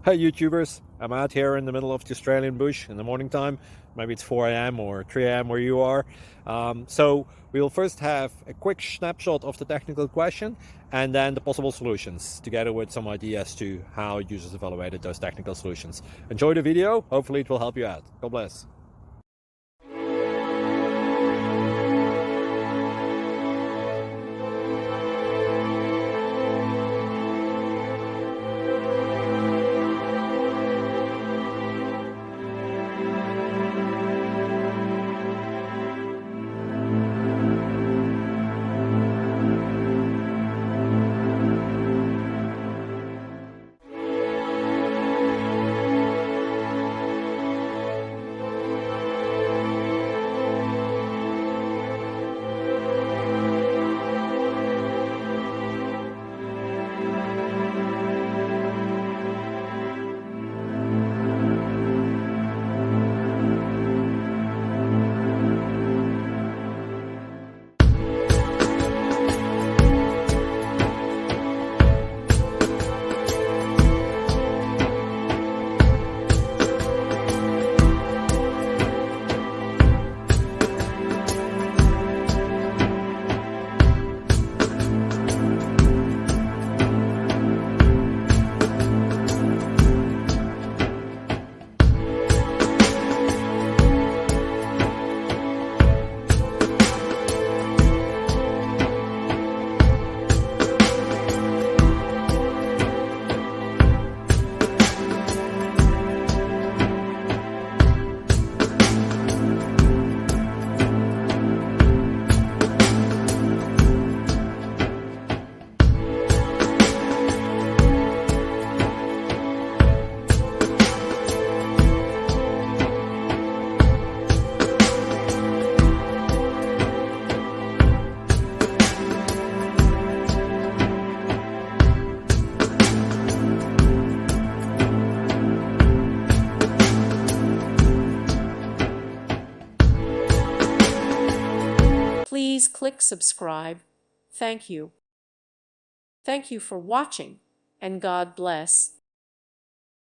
Hey YouTubers, I'm out here in the middle of the Australian bush in the morning time. Maybe it's 4 a.m. or 3 a.m. where you are. So we'll first have a quick snapshot of the technical question and then the possible solutions, together with some ideas to how users evaluated those technical solutions. Enjoy the video, hopefully it will help you out. God bless. Please click subscribe. Thank you. Thank you for watching, and God bless.